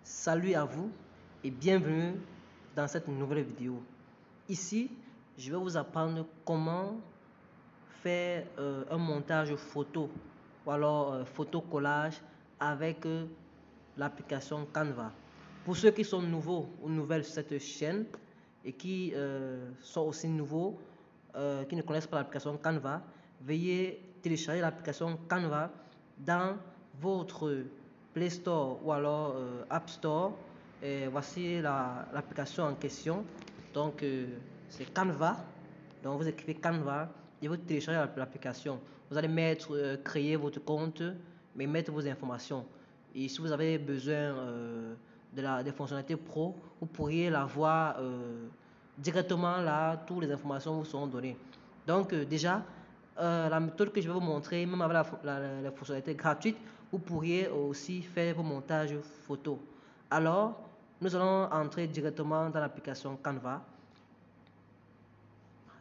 Salut à vous et bienvenue dans cette nouvelle vidéo. Ici, je vais vous apprendre comment faire un montage photo ou alors photo collage avec l'application Canva. Pour ceux qui sont nouveaux ou nouvelles sur cette chaîne et qui sont aussi nouveaux, qui ne connaissent pas l'application Canva, veuillez télécharger l'application Canva dans votre Play Store ou alors App Store. Et voici l'application en question. Donc c'est Canva. Donc vous écrivez Canva et vous téléchargez l'application. Vous allez créer votre compte, mais mettre vos informations. Et si vous avez besoin des fonctionnalités pro, vous pourriez l'avoir directement là, toutes les informations vous seront données. Donc déjà, la méthode que je vais vous montrer, même avec la fonctionnalité gratuite, vous pourriez aussi faire vos montages photos. Alors, nous allons entrer directement dans l'application Canva.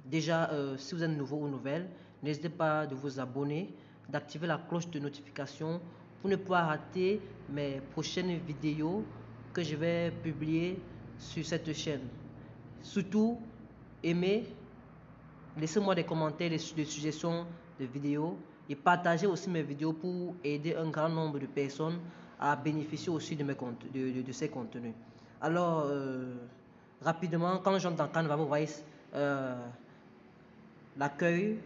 Déjà, si vous êtes nouveau ou nouvelle, n'hésitez pas de vous abonner, d'activer la cloche de notification pour ne pas rater mes prochaines vidéos que je vais publier sur cette chaîne. Surtout, aimez, laissez-moi des commentaires, des suggestions de vidéos et partagez aussi mes vidéos pour aider un grand nombre de personnes à bénéficier aussi de ces contenus. Alors, rapidement, quand j'entre dans Canva, vous voyez l'accueil,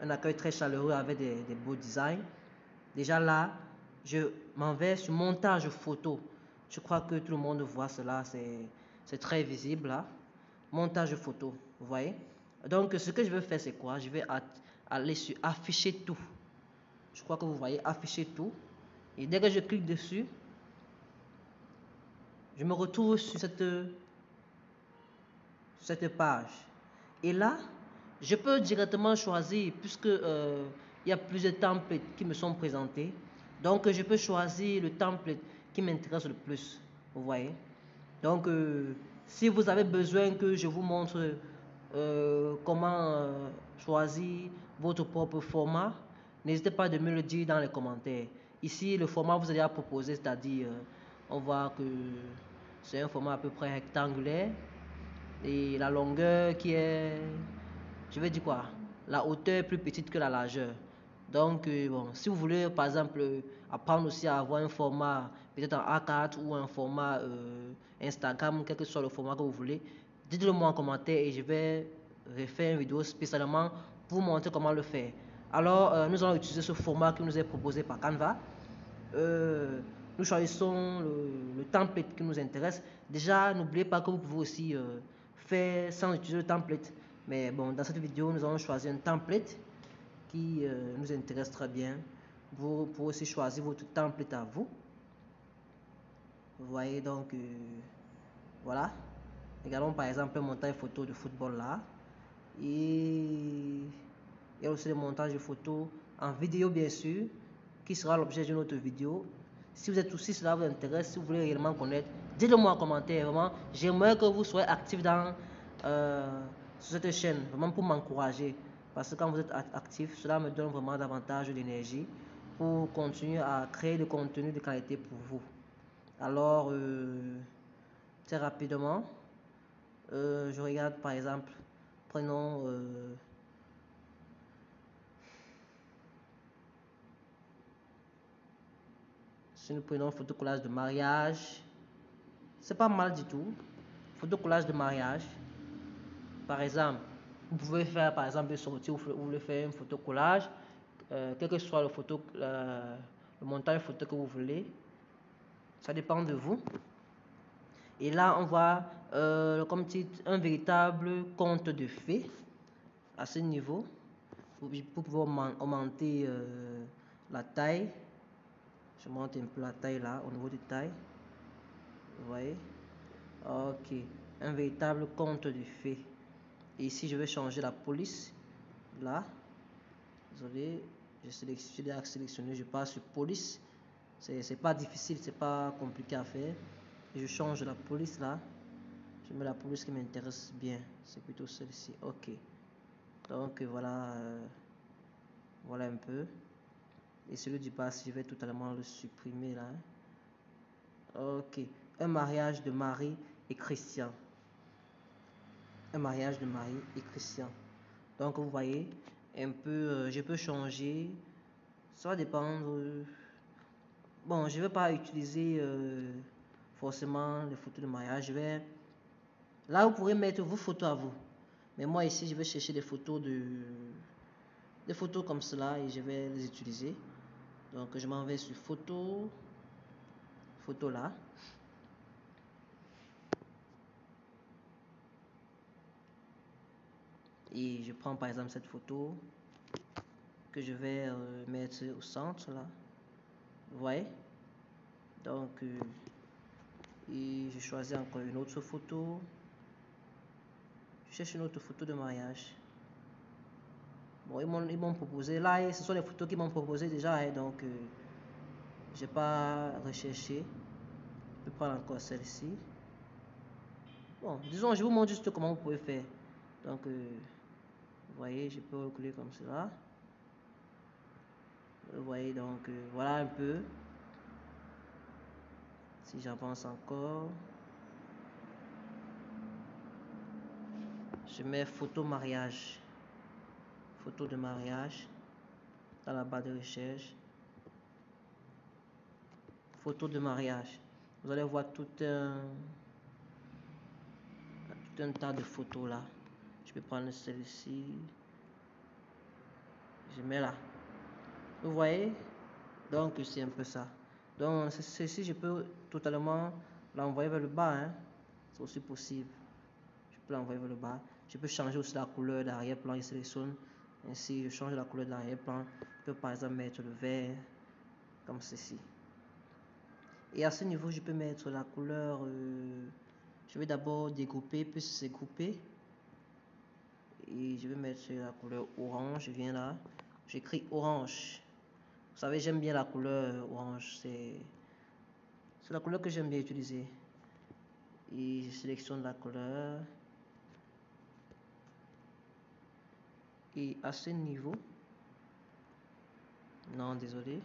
un accueil très chaleureux avec des beaux designs. Déjà là, je m'en vais sur montage photo. Je crois que tout le monde voit cela, c'est très visible là. Montage photo, vous voyez. Donc ce que je vais faire, c'est quoi? Je vais aller sur afficher tout. Je crois que vous voyez afficher tout. Et dès que je clique dessus, je me retrouve sur cette page. Et là, je peux directement choisir, puisque il y a plusieurs templates qui me sont présentés. Donc je peux choisir le template qui m'intéresse le plus. Vous voyez. Donc si vous avez besoin que je vous montre comment choisir votre propre format, n'hésitez pas de me le dire dans les commentaires. Ici, le format vous allez proposer, c'est-à-dire, on voit que c'est un format à peu près rectangulaire et la longueur qui est, je vais dire quoi, la hauteur est plus petite que la largeur. Donc, bon, si vous voulez, par exemple, apprendre aussi à avoir un format, peut-être en A4 ou un format Instagram, quel que soit le format que vous voulez, dites-le moi en commentaire et je vais refaire une vidéo spécialement pour vous montrer comment le faire. Alors, nous allons utiliser ce format qui nous est proposé par Canva. Nous choisissons le template qui nous intéresse. Déjà, n'oubliez pas que vous pouvez aussi faire sans utiliser le template. Mais bon, dans cette vidéo, nous allons choisir un template qui nous intéresse très bien. Vous pouvez aussi choisir votre template à vous. Vous voyez donc, voilà. Regardons par exemple un montage photo de football là. Et il y a aussi le montage de photos en vidéo bien sûr, qui sera l'objet d'une autre vidéo. Si vous êtes aussi, cela vous intéresse, si vous voulez réellement connaître, dites-le moi en commentaire. Vraiment, j'aimerais que vous soyez actifs sur cette chaîne, vraiment pour m'encourager. Parce que quand vous êtes actif, cela me donne vraiment davantage d'énergie pour continuer à créer du contenu de qualité pour vous. Alors, très rapidement, je regarde par exemple, prenons si nous prenons photo collage de mariage, c'est pas mal du tout. Photo collage de mariage, par exemple, vous pouvez faire par exemple une sortie où vous voulez faire une photo collage, quel que soit le montage photo que vous voulez, ça dépend de vous. Et là, on voit comme titre un véritable conte de fées à ce niveau. Vous pouvez augmenter la taille. Je monte un peu la taille là, au niveau de taille. Vous voyez? Ok. Un véritable conte de fées. Et ici, je vais changer la police. Là. Désolé. J'ai déjà sélectionné. Je passe sur police. C'est pas difficile, c'est pas compliqué à faire. Et je change la police là. Je mets la police qui m'intéresse bien. C'est plutôt celle-ci. Ok. Donc voilà. Voilà un peu. Et celui du bas, je vais totalement le supprimer là. Ok. Un mariage de Marie et Christian. Un mariage de Marie et Christian. Donc, vous voyez, un peu, je peux changer. Ça va dépendre. Bon, je ne vais pas utiliser forcément les photos de mariage. Là, vous pourrez mettre vos photos à vous. Mais moi, ici, je vais chercher des photos comme cela et je vais les utiliser. Donc, je m'en vais sur photo. Photo là. Et je prends par exemple cette photo que je vais mettre au centre là. Vous voyez? Donc, et je choisis encore une autre photo. Je cherche une autre photo de mariage. Bon, ils m'ont proposé. Là, ce sont les photos qu'ils m'ont proposé déjà. Hein, donc, je n'ai pas recherché. Je peux prendre encore celle-ci. Bon, disons, je vous montre juste comment vous pouvez faire. Donc, vous voyez, je peux reculer comme cela. Vous voyez, donc, voilà un peu. Si j'avance encore. Je mets photo mariage. Photo de mariage. Dans la barre de recherche. Photo de mariage. Vous allez voir tout un tas de photos là. Je peux prendre celle-ci. Je mets là. Vous voyez? Donc c'est un peu ça. Donc ceci, je peux totalement l'envoyer vers le bas. Hein? C'est aussi possible. Je peux l'envoyer vers le bas. Je peux changer aussi la couleur d'arrière-plan. Je sélectionne. Ainsi, je change la couleur de l'arrière-plan. Je peux par exemple mettre le vert comme ceci. Et à ce niveau, je peux mettre la couleur. Je vais d'abord dégrouper, puis c'est groupé. Et je vais mettre la couleur orange. Je viens là. J'écris orange. Vous savez, j'aime bien la couleur orange. C'est la couleur que j'aime bien utiliser. Et je sélectionne la couleur. Et à ce niveau. Non, désolé.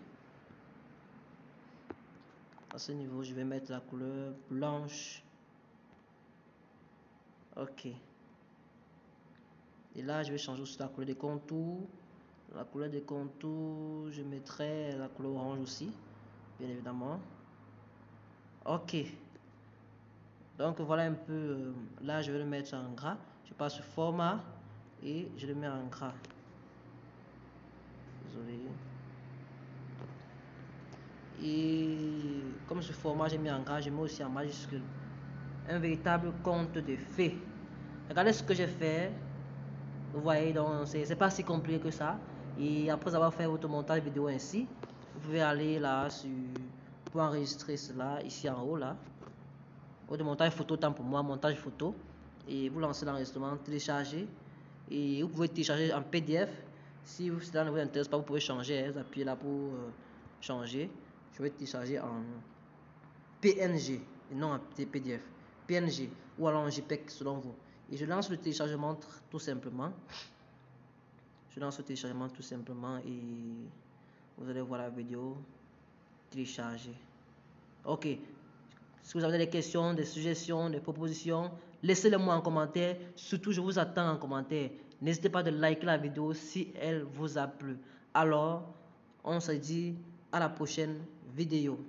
À ce niveau, je vais mettre la couleur blanche. Ok. Et là, je vais changer aussi la couleur des contours. La couleur des contours, je mettrai la couleur orange aussi, bien évidemment. Ok. Donc voilà un peu. Là, je vais le mettre en gras. Je passe sur format et je le mets en gras. Désolé. Et comme ce format, j'ai mis en gras, je mets aussi en majuscule. Un véritable conte de fées. Regardez ce que j'ai fait. Vous voyez, donc c'est pas si compliqué que ça. Et après avoir fait votre montage vidéo ainsi, vous pouvez aller là pour enregistrer cela ici en haut là. Votre montage photo, temps pour moi, montage photo. Et vous lancez l'enregistrement, télécharger. Et vous pouvez télécharger en PDF. Si cela ne vous intéresse pas, vous pouvez changer. Hein, vous appuyez là pour changer. Je vais télécharger en PNG et non en PDF. PNG ou alors en JPEG selon vous. Et je lance le téléchargement tout simplement. Je lance le téléchargement tout simplement et vous allez voir la vidéo télécharger. Ok. Si vous avez des questions, des suggestions, des propositions, laissez-les moi en commentaire. Surtout, je vous attends en commentaire. N'hésitez pas de liker la vidéo si elle vous a plu. Alors, on se dit à la prochaine vidéo.